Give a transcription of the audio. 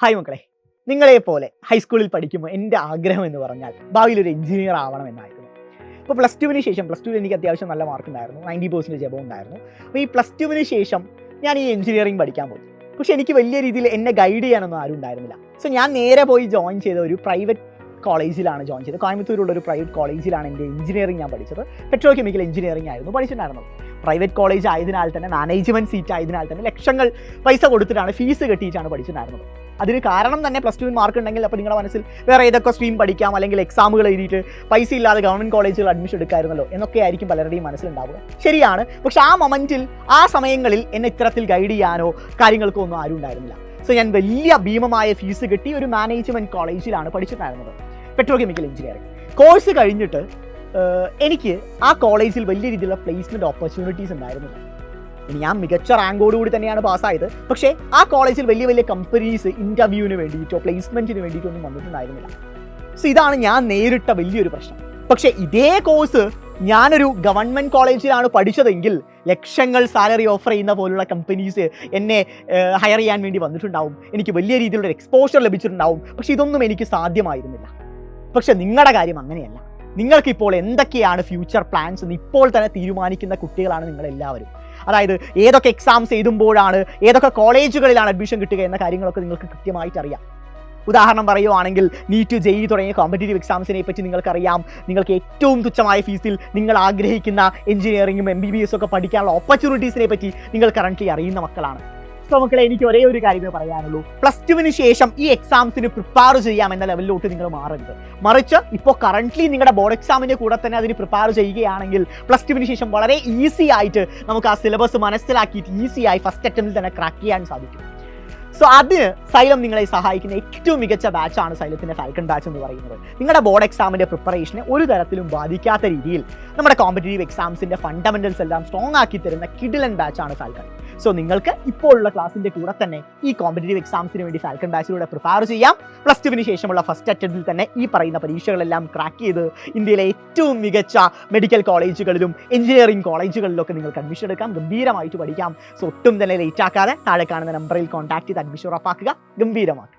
Hi മക്കളെ, നിങ്ങളെപ്പോലെ ഹൈസ്കൂളിൽ പഠിക്കുമ്പോൾ എൻ്റെ ആഗ്രഹം എന്ന് പറഞ്ഞാൽ ഭാവിയിൽ ഒരു എഞ്ചിനീയർ ആവണമെന്നായിരുന്നു. ഇപ്പോൾ പ്ലസ് ടുവിന് ശേഷം എനിക്ക് അത്യാവശ്യം നല്ല മാർക്ക് ഉണ്ടായിരുന്നു, 90% എബോവ് ഉണ്ടായിരുന്നു. അപ്പോൾ ഈ പ്ലസ് ടുവിന് ശേഷം ഞാൻ ഈ എഞ്ചിനീയറിംഗ് പഠിക്കാൻ പോയി. പക്ഷേ എനിക്ക് വലിയ രീതിയിൽ എന്നെ ഗൈഡ് ചെയ്യാനൊന്നും ആരും ഉണ്ടായിരുന്നില്ല. സോ ഞാൻ നേരെ പോയി ജോയിൻ ചെയ്ത ഒരു പ്രൈവറ്റ് കോളേജിലാണ് ജോയിൻ ചെയ്തത്. കോയമ്പത്തൂരുള്ള ഒരു പ്രൈവറ്റ് കോളേജിലാണ് എൻ്റെ എഞ്ചിനീയറിംഗ് ഞാൻ പഠിച്ചത്. പെട്രോ കെമിക്കൽ എഞ്ചിനീയറിംഗ് ആയിരുന്നു പഠിച്ചിട്ടുണ്ടായിരുന്നത്. പ്രൈവറ്റ് കോളേജ് ആയതിനാൽ തന്നെ, മാനേജ്മെൻറ്റ് സീറ്റ് ആയതിനാൽ തന്നെ ലക്ഷങ്ങൾ പൈസ കൊടുത്തിട്ടാണ്, ഫീസ് കെട്ടിയിട്ടാണ് പഠിച്ചിട്ടുണ്ടായിരുന്നത്. അതിന് കാരണം തന്നെ പ്ലസ് ടുവിന് മാർക്ക് ഉണ്ടെങ്കിൽ അപ്പോൾ നിങ്ങളുടെ മനസ്സിൽ വേറെ ഏതൊക്കെ സ്ട്രീം പഠിക്കാം, അല്ലെങ്കിൽ എക്സാമുകൾ എഴുതിയിട്ട് പൈസ ഇല്ലാതെ ഗവൺമെൻറ് കോളേജുകൾ അഡ്മിഷൻ എടുക്കായിരുന്നല്ലോ എന്നൊക്കെ ആയിരിക്കും പലരുടെയും മനസ്സിലുണ്ടാവുക. ശരിയാണ്. പക്ഷേ ആ മൊമെൻറ്റിൽ, ആ സമയങ്ങളിൽ എന്നെ ഇത്തരത്തിൽ ഗൈഡ് ചെയ്യാനോ കാര്യങ്ങൾക്കോ ഒന്നും ആരും ഉണ്ടായിരുന്നില്ല. സോ ഞാൻ വലിയ ഭീമമായ ഫീസ് കെട്ടി ഒരു മാനേജ്മെൻറ്റ് കോളേജിലാണ് പഠിച്ചിട്ടുണ്ടായിരുന്നത്, പെട്രോ കെമിക്കൽ എഞ്ചിനീയറിംഗ്. കോഴ്സ് കഴിഞ്ഞിട്ട് എനിക്ക് ആ കോളേജിൽ വലിയ രീതിയിലുള്ള പ്ലേസ്മെൻറ്റ് ഓപ്പർച്യൂണിറ്റീസ് ഉണ്ടായിരുന്നില്ല. ഞാൻ മികച്ച റാങ്കോടുകൂടി തന്നെയാണ് പാസ്സായത്. പക്ഷേ ആ കോളേജിൽ വലിയ വലിയ കമ്പനീസ് ഇൻ്റർവ്യൂവിന് വേണ്ടിയിട്ടോ പ്ലേസ്മെൻറ്റിന് വേണ്ടിയിട്ടോ ഒന്നും വന്നിട്ടുണ്ടായിരുന്നില്ല. സോ ഇതാണ് ഞാൻ നേരിട്ട വലിയൊരു പ്രശ്നം. പക്ഷേ ഇതേ കോഴ്സ് ഞാനൊരു ഗവൺമെൻറ് കോളേജിലാണ് പഠിച്ചതെങ്കിൽ ലക്ഷങ്ങൾ സാലറി ഓഫർ ചെയ്യുന്ന പോലുള്ള കമ്പനീസ് എന്നെ ഹയർ ചെയ്യാൻ വേണ്ടി വന്നിട്ടുണ്ടാവും, എനിക്ക് വലിയ രീതിയിലുള്ള എക്സ്പോഷർ ലഭിച്ചിട്ടുണ്ടാവും. പക്ഷേ ഇതൊന്നും എനിക്ക് സാധ്യമായിരുന്നില്ല. പക്ഷെ നിങ്ങളുടെ കാര്യം അങ്ങനെയല്ല. നിങ്ങൾക്കിപ്പോൾ എന്തൊക്കെയാണ് ഫ്യൂച്ചർ പ്ലാൻസ് എന്ന് ഇപ്പോൾ തന്നെ തീരുമാനിക്കുന്ന കുട്ടികളാണ് നിങ്ങളെല്ലാവരും. അതായത് ഏതൊക്കെ എക്സാംസ് എഴുതുമ്പോഴാണ്, ഏതൊക്കെ കോളേജുകളിലാണ് അഡ്മിഷൻ കിട്ടുക എന്ന കാര്യങ്ങളൊക്കെ നിങ്ങൾക്ക് കൃത്യമായിട്ട് അറിയാം. ഉദാഹരണം പറയുവാണെങ്കിൽ നീറ്റ്, ജെഇ തുടങ്ങിയ കോമ്പറ്റേറ്റീവ് എക്സാംസിനെ പറ്റി നിങ്ങൾക്കറിയാം. നിങ്ങൾക്ക് ഏറ്റവും തുച്ഛമായ ഫീസിൽ നിങ്ങൾ ആഗ്രഹിക്കുന്ന എഞ്ചിനീയറിംഗും MBBS ഒക്കെ പഠിക്കാനുള്ള ഓപ്പർച്യൂണിറ്റീസിനെ പറ്റി നിങ്ങൾ കറണ്ട്ലി അറിയുന്ന മക്കളാണ്. സോ മക്കളെ, എനിക്ക് ഒരേ ഒരു കാര്യമേ പറയാനുള്ളൂ. പ്ലസ് ടുവിന് ശേഷം ഈ എക്സാംസിന് പ്രിപ്പയർ ചെയ്യാം എന്ന ലെവലിലോട്ട് നിങ്ങൾ മാറരുത്. മറിച്ച് ഇപ്പോൾ കറണ്ട്ലി നിങ്ങളുടെ ബോർഡ് എക്സാമിൻ്റെ കൂടെ തന്നെ അതിന് പ്രിപ്പയർ ചെയ്യുകയാണെങ്കിൽ പ്ലസ് ടുവിന് ശേഷം വളരെ ഈസി ആയിട്ട് നമുക്ക് ആ സിലബസ് മനസ്സിലാക്കിയിട്ട് ഈസിയായി ഫസ്റ്റ് അറ്റംപ്റ്റിൽ തന്നെ ക്രാക്ക് ചെയ്യാൻ സാധിക്കും. സോ അതിന് സൈലം നിങ്ങളെ സഹായിക്കുന്ന ഏറ്റവും മികച്ച ബാച്ചാണ് സൈലത്തിൻ്റെ ഫാൽക്കൺ ബാച്ച് എന്ന് പറയുന്നത്. നിങ്ങളുടെ ബോർഡ് എക്സാമിൻ്റെ പ്രിപ്പറേഷനെ ഒരു തരത്തിലും ബാധിക്കാത്ത രീതിയിൽ നമ്മുടെ കോമ്പറ്റേറ്റീവ് എക്സാംസിൻ്റെ ഫണ്ടമെൻറ്റൽസ് എല്ലാം സ്ട്രോങ് ആക്കി തരുന്ന കിഡിലൻ ബാച്ചാണ് ഫാൽക്കൺ. സോ നിങ്ങൾക്ക് ഇപ്പോൾ ഉള്ള ക്ലാസിൻ്റെ കൂടെ തന്നെ ഈ കോമ്പറ്റേറ്റീവ് എക്സാംസിന് വേണ്ടി ഫാൽക്കൺ ബാച്ചിലൂടെ പ്രിപ്പയർ ചെയ്യാം. പ്ലസ് ടുവിന് ശേഷമുള്ള ഫസ്റ്റ് അറ്റംപ്റ്റിൽ തന്നെ ഈ പറയുന്ന പരീക്ഷകളെല്ലാം ക്രാക്ക് ചെയ്ത് ഇന്ത്യയിലെ ഏറ്റവും മികച്ച മെഡിക്കൽ കോളേജുകളിലും എഞ്ചിനീയറിംഗ് കോളേജുകളിലൊക്കെ നിങ്ങൾക്ക് അഡ്മിഷൻ എടുക്കാം, ഗംഭീരമായിട്ട് പഠിക്കാം. സോ ഒട്ടും തന്നെ ലേറ്റ് ആക്കാതെ താഴെ കാണുന്ന നമ്പറിൽ കോൺടാക്ട് ചെയ്ത് അഡ്മിഷൻ ഉറപ്പാക്കുക, ഗംഭീരമാക്കുക.